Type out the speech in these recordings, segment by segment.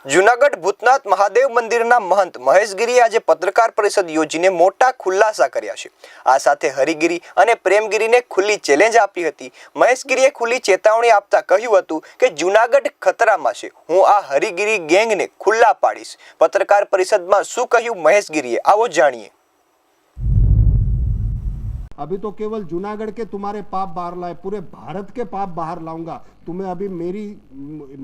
જૂનાગઢ ભૂતનાથ મહાદેવ મંદિરના મહંત મહેશગીરીએ આજે પત્રકાર પરિષદ યોજીને મોટા ખુલાસા કર્યા છે। આ સાથે હરિગીરી અને પ્રેમગીરીને ખુલ્લી ચેલેન્જ આપી હતી। મહેશગીરીએ ખુલ્લી ચેતવણી આપતા કહ્યું હતું કે જૂનાગઢ ખતરામાં છે, હું આ હરિગીરી ગેંગને ખુલ્લા પાડીશ। પત્રકાર પરિષદમાં શું કહ્યું મહેશગીરીએ, આવો જાણીએ। अभी तो केवल जूनागढ़ के तुम्हारे पाप बाहर लाए, पूरे भारत के पाप बाहर लाऊंगा। तुम्हें अभी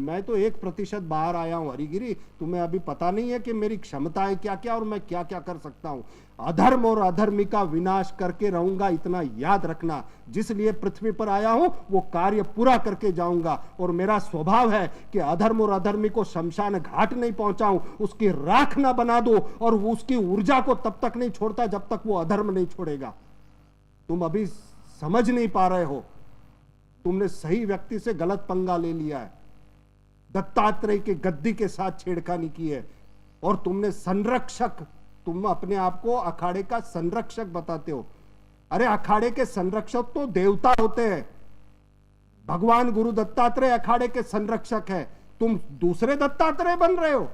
मैं तो 1% बाहर आया हूँ हरिगिरी। तुम्हें अभी पता नहीं है कि मेरी क्षमता है क्या क्या और मैं क्या क्या कर सकता हूँ। अधर्म और अधर्मी का विनाश करके रहूंगा, इतना याद रखना। जिस लिए पृथ्वी पर आया हूं वो कार्य पूरा करके जाऊंगा। और मेरा स्वभाव है कि अधर्म और अधर्मी को शमशान घाट नहीं पहुंचाऊं, उसकी राख ना बना दो और उसकी ऊर्जा को तब तक नहीं छोड़ता जब तक वो अधर्म नहीं छोड़ेगा। तुम अभी समझ नहीं पा रहे हो, तुमने सही व्यक्ति से गलत पंगा ले लिया है। दत्तात्रेय के गद्दी के साथ छेड़खानी की है और तुमने संरक्षक, तुम अपने आप को अखाड़े का संरक्षक बताते हो। अरे अखाड़े के संरक्षक तो देवता होते हैं, भगवान गुरु दत्तात्रेय अखाड़े के संरक्षक है। तुम दूसरे दत्तात्रेय बन रहे हो।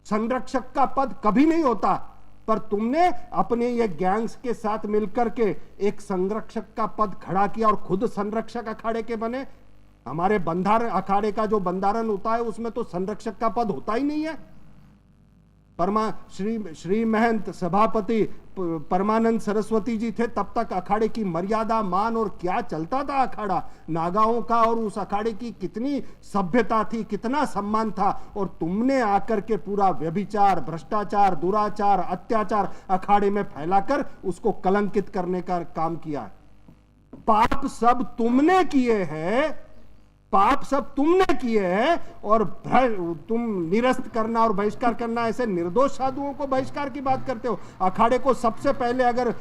संरक्षक का पद कभी नहीं होता, पर तुमने अपने ये गैंग्स के साथ मिलकर के एक संरक्षक का पद खड़ा किया और खुद संरक्षक अखाड़े के बने। हमारे बंधारण अखाड़े का जो बंधारण होता है उसमें तो संरक्षक का पद होता ही नहीं है। श्री महंत सभापति परमानंद सरस्वती जी थे, तब तक अखाड़े की मर्यादा, मान और क्या चलता था अखाड़ा, नागाओं का, और उस अखाड़े की कितनी सभ्यता थी, कितना सम्मान था। और तुमने आकर के पूरा व्यभिचार, भ्रष्टाचार, दुराचार, अत्याचार अखाड़े में फैलाकर उसको कलंकित करने का काम किया है। पाप सब तुमने किए हैं, पाप सब तुमने किए हैं। और तुम निरस्त करना और बहिष्कार करना, ऐसे निर्दोष साधुओं को बहिष्कार की बात करते हो। अखाड़े को सबसे पहले अगर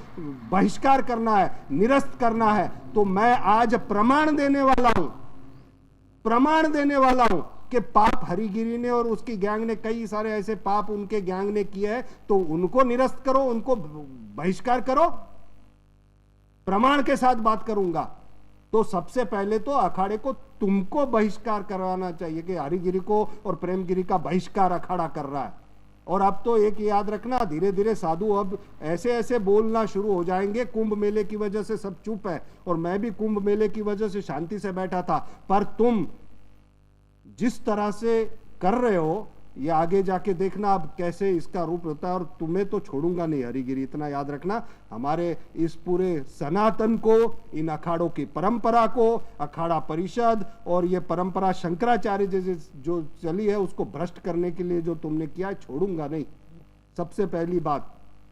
बहिष्कार करना है, निरस्त करना है, तो मैं आज प्रमाण देने वाला हूं कि पाप हरिगिरी ने और उसकी गैंग ने, कई सारे ऐसे पाप उनके गैंग ने किए हैं, तो उनको निरस्त करो, उनको बहिष्कार करो। प्रमाण के साथ बात करूंगा। तो सबसे पहले तो अखाड़े को तुमको बहिष्कार करवाना चाहिए कि हरिगिरी को और प्रेमगिरी का बहिष्कार अखाड़ा कर रहा है। और अब तो एक याद रखना, धीरे धीरे साधु अब ऐसे ऐसे बोलना शुरू हो जाएंगे। कुंभ मेले की वजह से सब चुप है और मैं भी कुंभ मेले की वजह से शांति से बैठा था। पर तुम जिस तरह से कर रहे हो, ये आगे जाके देखना अब कैसे इसका रूप होता है। और तुम्हें तो छोड़ूंगा नहीं हरिगिरी, इतना याद रखना। हमारे इस पूरे सनातन को, इन अखाड़ों की परंपरा को, अखाड़ा परिषद और ये परंपरा शंकराचार्य जैसे जो चली है उसको भ्रष्ट करने के लिए जो तुमने किया है, छोड़ूंगा नहीं। सबसे पहली बात।